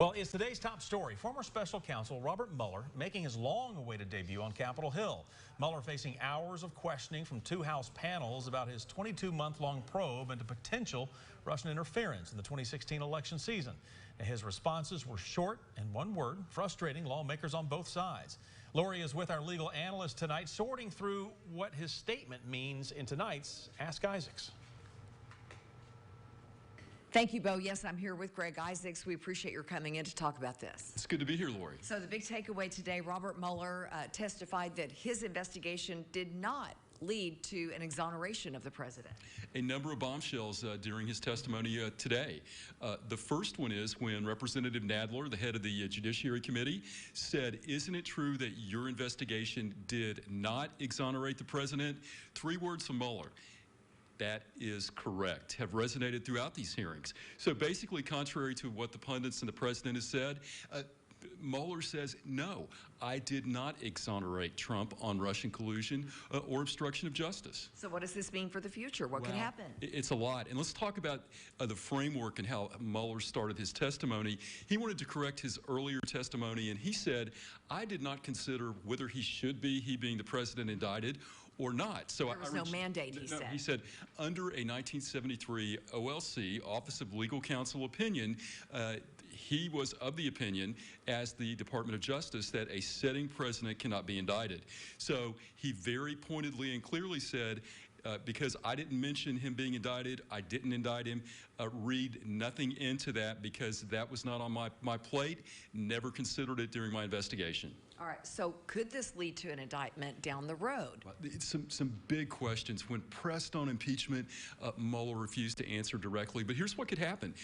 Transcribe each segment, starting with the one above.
Well, it's today's top story. Former special counsel Robert Mueller making his long-awaited debut on Capitol Hill. Mueller facing hours of questioning from two House panels about his 22-month-long probe into potential Russian interference in the 2016 election season. Now, his responses were short and one word, frustrating lawmakers on both sides. Lori is with our legal analyst tonight, sorting through what his statement means in tonight's Ask Isaacs. Thank you, Bo. Yes, I'm here with Greg Isaacs. We appreciate your coming in to talk about this. It's good to be here, Lori. So the big takeaway today, Robert Mueller testified that his investigation did not lead to an exoneration of the president. A number of bombshells during his testimony today. The first one is when Representative Nadler, the head of the Judiciary Committee, said, "Isn't it true that your investigation did not exonerate the president?" 3 words from Mueller. That is correct, have resonated throughout these hearings. So basically, contrary to what the pundits and the president has said, Mueller says, no, I did not exonerate Trump on Russian collusion or obstruction of justice. So what does this mean for the future? What could happen? It's a lot. And let's talk about the framework and how Mueller started his testimony. He wanted to correct his earlier testimony, and he said, I did not consider whether he being the president, indicted or not. So there was no mandate, he said. He said, under a 1973 OLC, Office of Legal Counsel opinion, he was of the opinion, as the Department of Justice, that a sitting president cannot be indicted. So he very pointedly and clearly said, because I didn't mention him being indicted, I didn't indict him, read nothing into that because that was not on my plate, never considered it during my investigation. All right, so could this lead to an indictment down the road? Some big questions. When pressed on impeachment, Mueller refused to answer directly, but here's what could happen.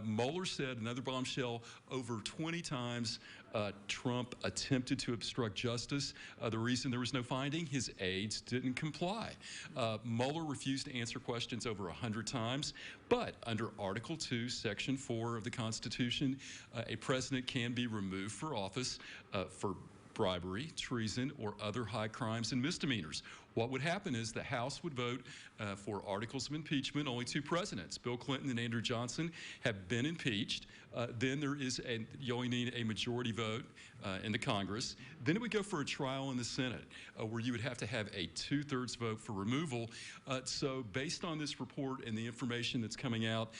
Mueller said, another bombshell, over 20 times Trump attempted to obstruct justice. The reason there was no finding, his aides didn't comply. Mueller refused to answer questions over 100 times, but under Article 2, Section 4 of the Constitution, a president can be removed for office for bribery, treason, or other high crimes and misdemeanors. What would happen is the House would vote for articles of impeachment. Only 2 presidents, Bill Clinton and Andrew Johnson, have been impeached. Then you only need a majority vote in the Congress. Then it would go for a trial in the Senate, where you would have to have a 2/3 vote for removal. So based on this report and the information that's coming out,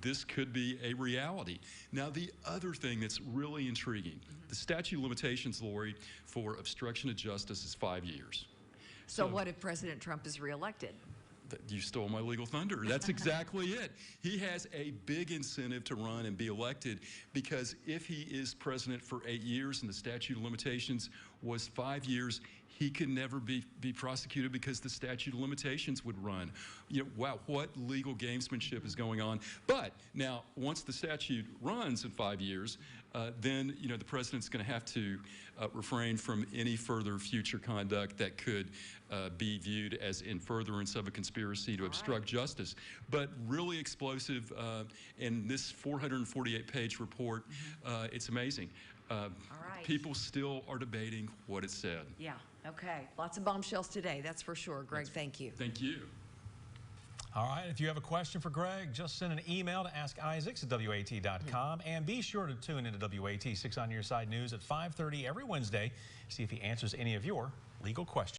this could be a reality. Now, the other thing that's really intriguing, the statute of limitations, Lori, for obstruction of justice is 5 years. So what if President Trump is reelected? You stole my legal thunder. That's exactly it. He has a big incentive to run and be elected, because if he is president for 8 years and the statute of limitations was 5 years, he could never be prosecuted because the statute of limitations would run. You know, wow, what legal gamesmanship is going on? But now, once the statute runs in 5 years, then the president's going to have to refrain from any further future conduct that could be viewed as in furtherance of a conspiracy to obstruct justice. But really explosive in this 448-page report. It's amazing. People still are debating what it said. Yeah, okay. Lots of bombshells today, that's for sure. Greg, thank you. Thank you. All right, if you have a question for Greg, just send an email to AskIsaacs@WATE.com, and be sure to tune into WAT 6 on Your Side News at 5:30 every Wednesday. See if he answers any of your legal questions.